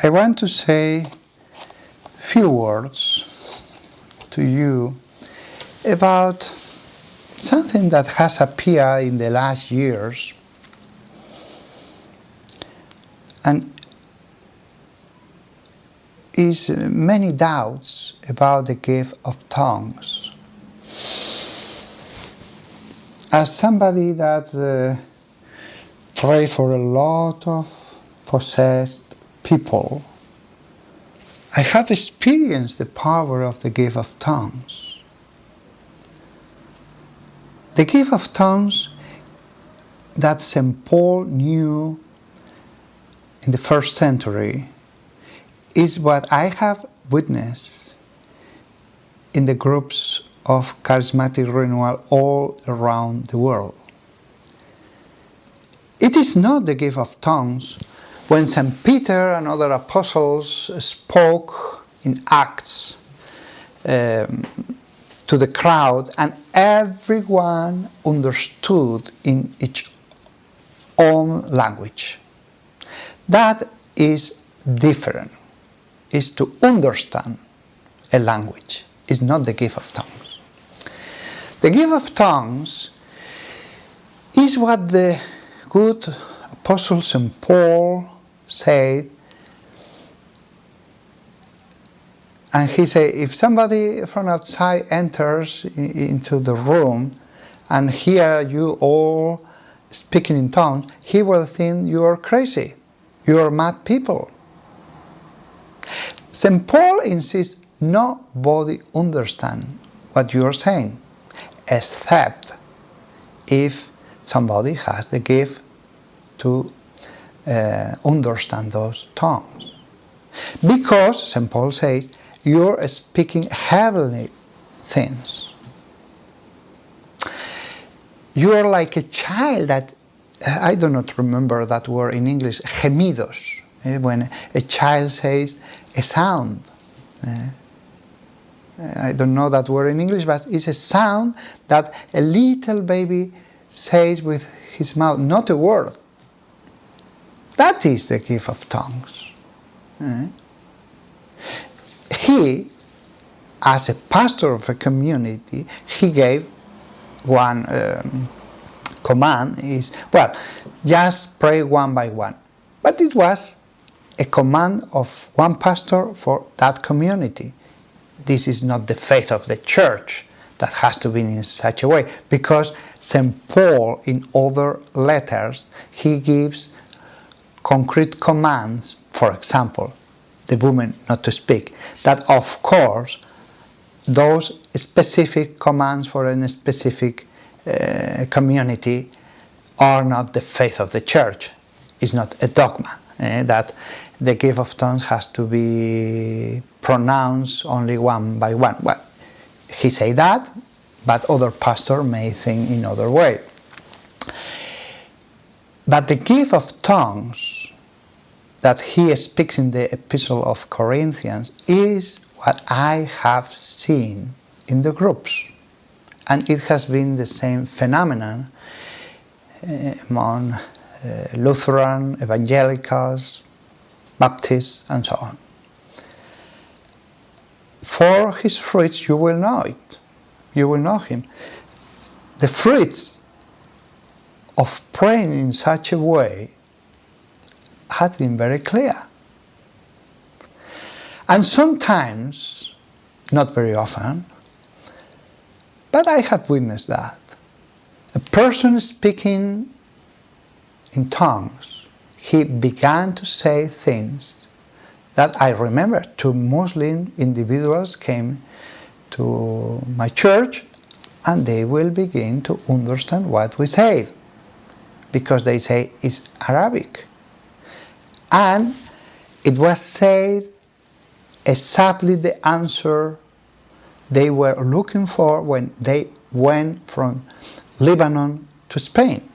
I want to say few words to you about something that has appeared in the last years, and is many doubts about the gift of tongues. As somebody that prayed for a lot of possessed people, I have experienced the power of the gift of tongues. The gift of tongues that St. Paul knew in the first century is what I have witnessed in the groups of Charismatic Renewal all around the world. It is not the gift of tongues when St. Peter and other apostles spoke in Acts to the crowd, and everyone understood in each own language. That is different. Is to understand a language. Is not the gift of tongues. The gift of tongues is what the good Apostle St. Paul said. And he said, if somebody from outside enters into the room and hear you all speaking in tongues, he will think you are crazy. You are mad people. St. Paul insists nobody understands what you are saying, except if somebody has the gift to understand those tongues. Because, St. Paul says, you're speaking heavenly things. You are like a child that, I do not remember that word in English, gemidos, when a child says a sound. I don't know that word in English, but it's a sound that a little baby says with his mouth, not a word. That is the gift of tongues. He, as a pastor of a community, he gave one command, is, well, just pray one by one. But it was a command of one pastor for that community. This is not the faith of the church that has to be in such a way, because St. Paul in other letters, he gives concrete commands, for example, the woman not to speak, that of course those specific commands for a specific community are not the faith of the church. It's not a dogma. That the gift of tongues has to be pronounced only one by one. Well, he said that, but other pastors may think in other way. But the gift of tongues that he speaks in the Epistle of Corinthians is what I have seen in the groups. And it has been the same phenomenon among Lutheran, Evangelicals, Baptists, and so on. For his fruits you will know it. You will know him. The fruits of praying in such a way had been very clear. And sometimes, not very often, but I have witnessed that. A person speaking in tongues, he began to say things that I remember. Two Muslim individuals came to my church and they will begin to understand what we say, because they say it's Arabic. And it was said exactly the answer they were looking for when they went from Lebanon to Spain.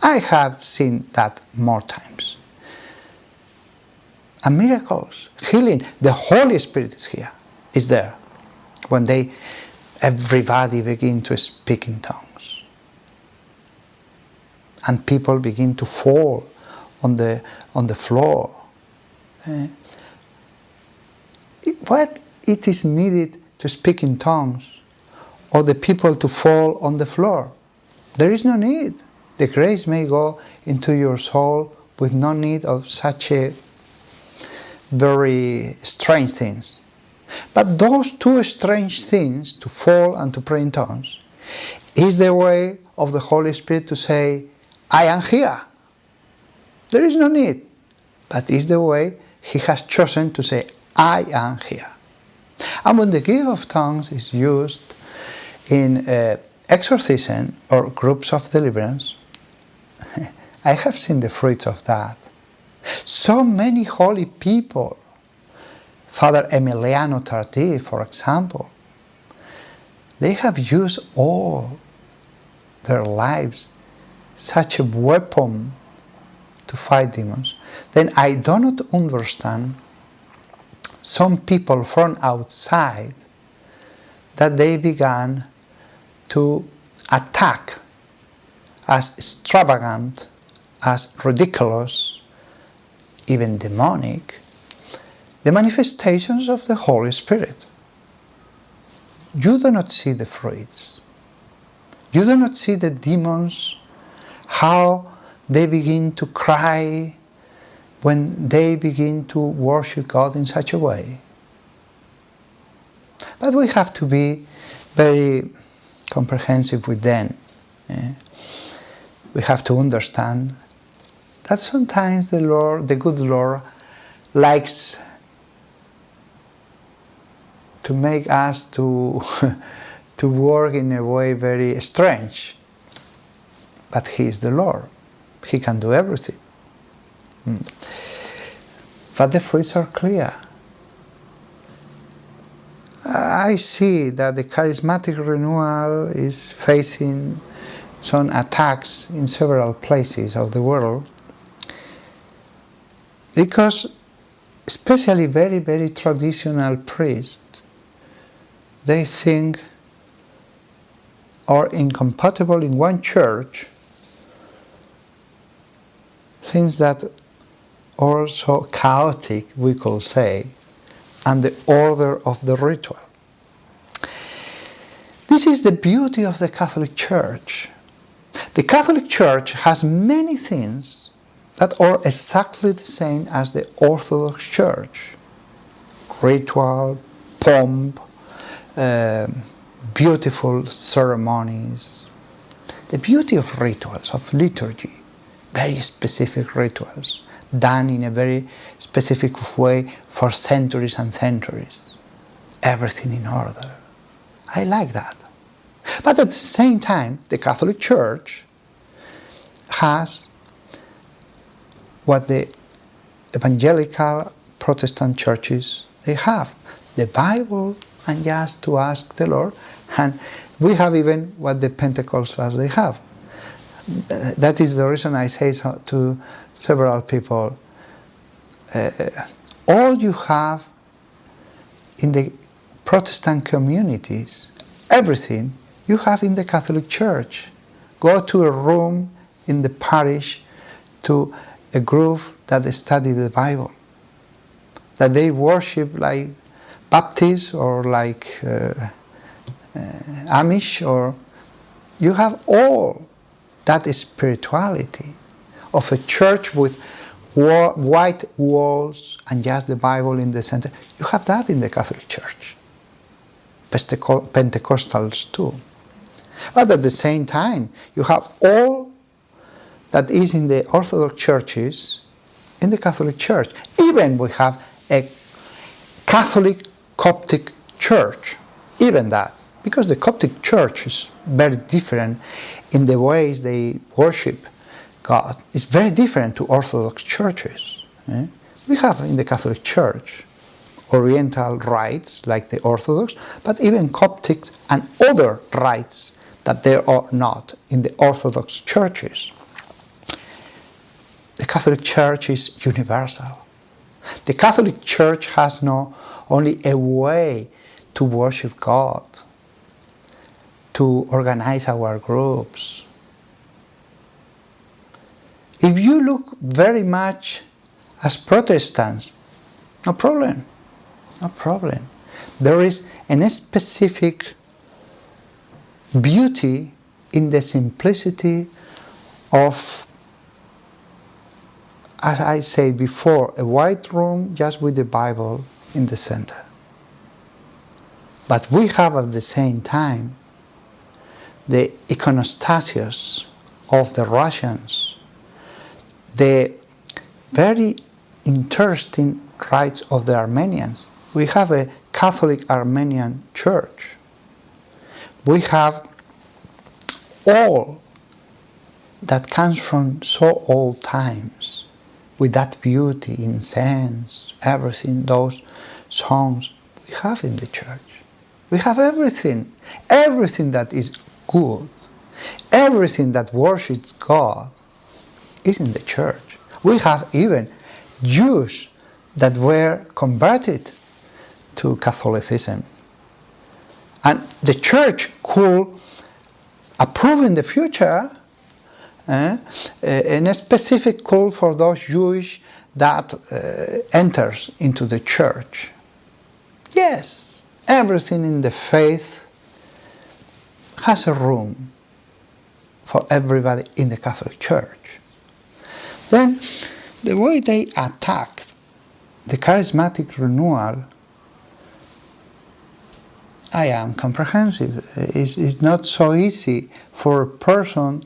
I have seen that more times. And miracles, healing, the Holy Spirit is here, is there, when everybody begin to speak in tongues. And people begin to fall on the floor What it is needed to speak in tongues or the people to fall on the floor? There is no need. The grace may go into your soul with no need of such a very strange things. But those two strange things, to fall and to pray in tongues, is the way of the Holy Spirit to say, I am here. There is no need. But is the way He has chosen to say, I am here. And when the gift of tongues is used in exorcism or groups of deliverance, I have seen the fruits of that. So many holy people, Father Emiliano Tardif, for example, they have used all their lives such a weapon to fight demons. Then I do not understand some people from outside that they began to attack as extravagant, as ridiculous, even demonic, the manifestations of the Holy Spirit. You do not see the fruits. You do not see the demons, how they begin to cry when they begin to worship God in such a way. But we have to be very comprehensive with them. We have to understand that sometimes the Lord, the good Lord, likes to make us to work in a way very strange. But He is the Lord. He can do everything. But the fruits are clear. I see that the Charismatic Renewal is facing some attacks in several places of the world because especially very, very traditional priests, they think are incompatible in one church, things that are so chaotic, we could say, and the order of the ritual. This is the beauty of the Catholic Church. The Catholic Church has many things that are exactly the same as the Orthodox Church. Ritual, pomp, beautiful ceremonies. The beauty of rituals, of liturgy, very specific rituals, done in a very specific way for centuries and centuries. Everything in order. I like that. But at the same time, the Catholic Church has what the evangelical Protestant churches, they have. The Bible, and just to ask the Lord, and we have even what the Pentecostals they have. That is the reason I say so to several people, all you have in the Protestant communities, everything you have in the Catholic Church. Go to a room in the parish to a group that they study the Bible, that they worship like Baptists or like Amish, or you have all that spirituality of a church with white walls and just the Bible in the center. You have that in the Catholic Church. Pentecostals too. But at the same time, you have all that is in the Orthodox churches in the Catholic Church. Even we have a Catholic Coptic Church, even that. Because the Coptic Church is very different in the ways they worship God. It's very different to Orthodox churches. We have in the Catholic Church Oriental rites like the Orthodox, but even Coptic and other rites that there are not in the Orthodox churches. The Catholic Church is universal. The Catholic Church has not only a way to worship God, to organize our groups. If you look very much as Protestants, No problem. No problem. There is a specific beauty in the simplicity of, as I said before, a white room just with the Bible in the center. But we have at the same time the iconostasios of the Russians, the very interesting rites of the Armenians. We have a Catholic Armenian church. We have all that comes from so old times, with that beauty, incense, everything, those songs we have in the church. We have everything that is good, everything that worships God is in the church. We have even Jews that were converted to Catholicism. And the church could approve in the future a specific call for those Jewish that enters into the church. Yes, everything in the faith has a room for everybody in the Catholic Church. Then, the way they attacked the charismatic renewal, I am comprehensive. It's not so easy for a person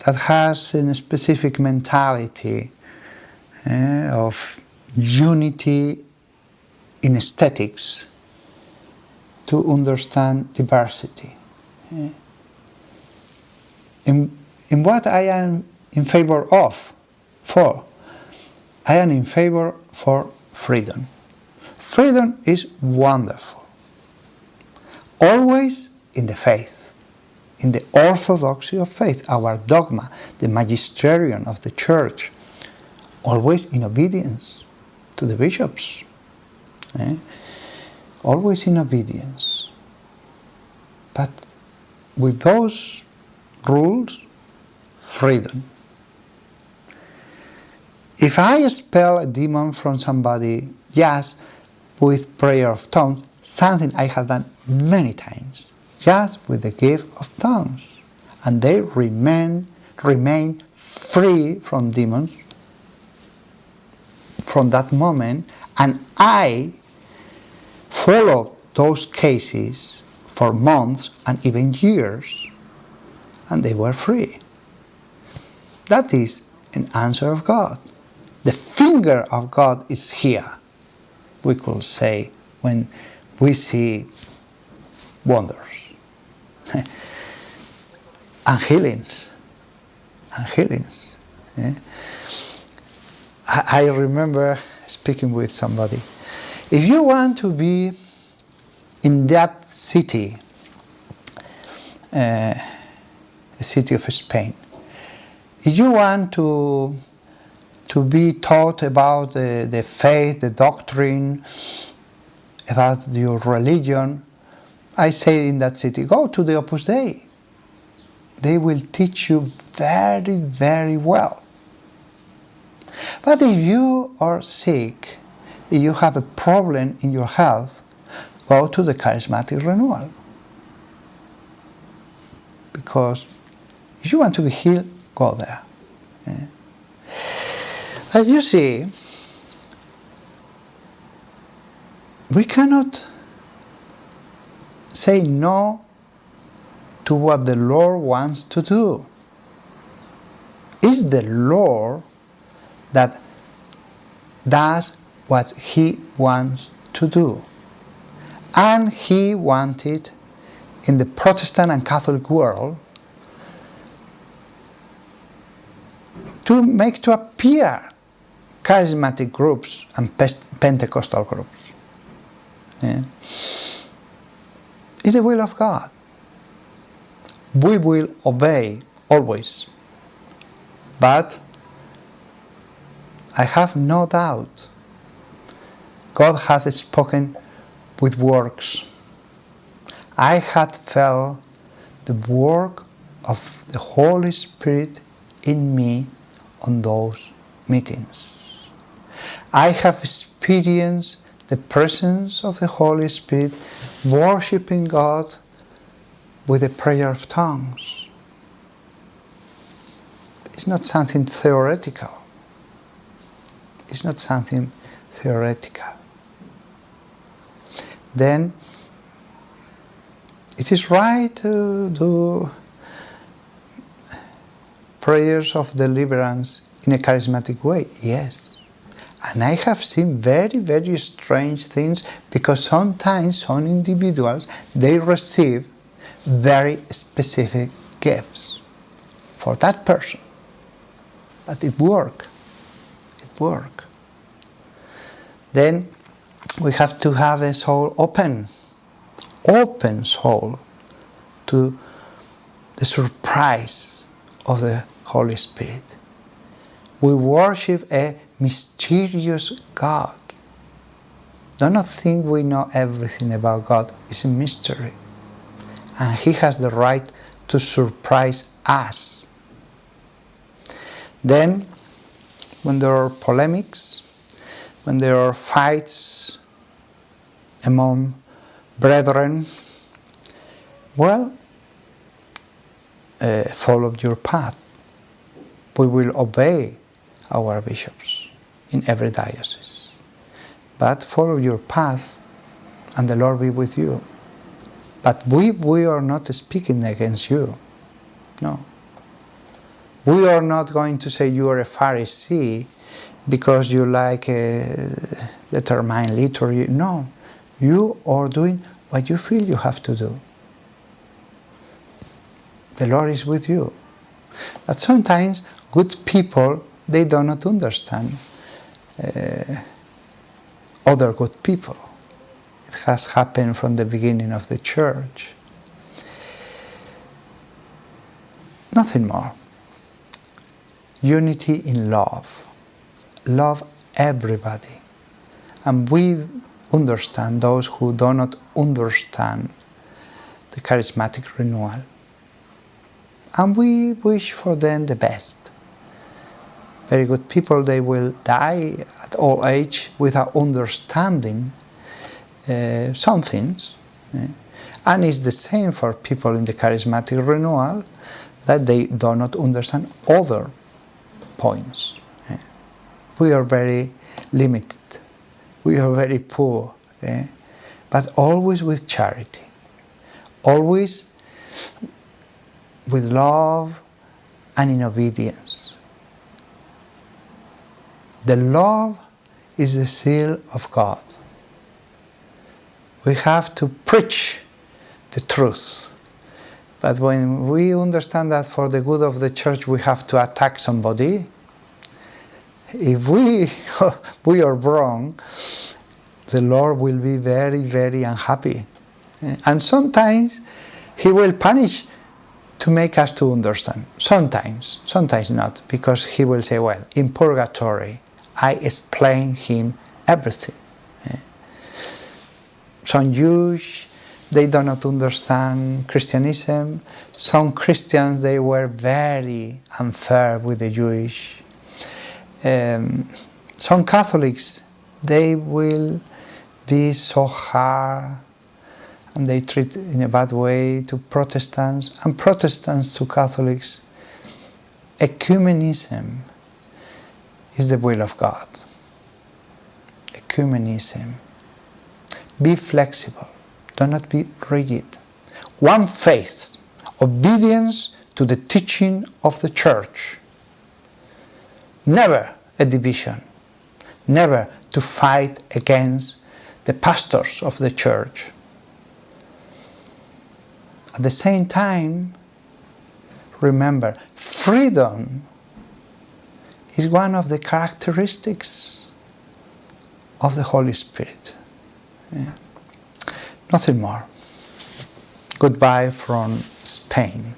that has a specific mentality of unity in aesthetics to understand diversity. In what I am in favor of, I am in favor for freedom. Freedom is wonderful. Always in the faith, in the orthodoxy of faith, our dogma, the magisterium of the church, always in obedience to the bishops. Always in obedience. But with those rules, freedom. If I expel a demon from somebody just with prayer of tongues, something I have done many times, just with the gift of tongues, and they remain free from demons from that moment, and I followed those cases for months and even years, and they were free. That is an answer of God. The finger of God is here, we could say, when we see wonders and healings. I remember speaking with somebody. If you want to be in that city, the city of Spain, if you want to be taught about the faith, the doctrine, about your religion, I say in that city, go to the Opus Dei. They will teach you very, very well. But if you are sick, if you have a problem in your health, go to the Charismatic Renewal. Because if you want to be healed, go there. As you see, we cannot say no to what the Lord wants to do. It's the Lord that does what He wants to do. And He wanted in the Protestant and Catholic world to appear charismatic groups and Pentecostal groups. It's the will of God. We will obey always. But I have no doubt God has spoken with works. I had felt the work of the Holy Spirit in me on those meetings. I have experienced the presence of the Holy Spirit, worshiping God with a prayer of tongues. It's not something theoretical. It's not something theoretical. Then it is right to do prayers of deliverance in a charismatic way, yes. And I have seen very, very strange things, because sometimes some individuals, they receive very specific gifts for that person. But it works. It works. Then we have to have a soul open soul to the surprise of the Holy Spirit. We worship a mysterious God. Do not think we know everything about God. It's a mystery. And He has the right to surprise us. Then, when there are polemics, when there are fights among brethren, well, follow your path. We will obey our bishops in every diocese. But follow your path, and the Lord be with you. But we are not speaking against you. No. We are not going to say you are a Pharisee because you like determined liturgy. No. You are doing what you feel you have to do. The Lord is with you. But sometimes good people, they do not understand other good people. It has happened from the beginning of the church. Nothing more. Unity in love. Love everybody. And we understand those who do not understand the charismatic renewal. And we wish for them the best. Very good people, they will die at old age without understanding some things. And it's the same for people in the charismatic renewal, that they do not understand other points. We are very limited. We are very poor. But always with charity. Always with love and in obedience. The love is the seal of God. We have to preach the truth. But when we understand that for the good of the church we have to attack somebody, if we are wrong, the Lord will be very, very unhappy. And sometimes He will punish to make us to understand. Sometimes not, because He will say, well, in purgatory, I explain Him everything. Some Jews, they do not understand Christianism. Some Christians, they were very unfair with the Jewish. Some Catholics, they will be so hard, and they treat in a bad way to Protestants, and Protestants to Catholics. Ecumenism is the will of God. Ecumenism. Be flexible. Do not be rigid. One faith. Obedience to the teaching of the Church. Never a division. Never to fight against the pastors of the Church. At the same time, remember, freedom is one of the characteristics of the Holy Spirit. Nothing more. Goodbye from Spain.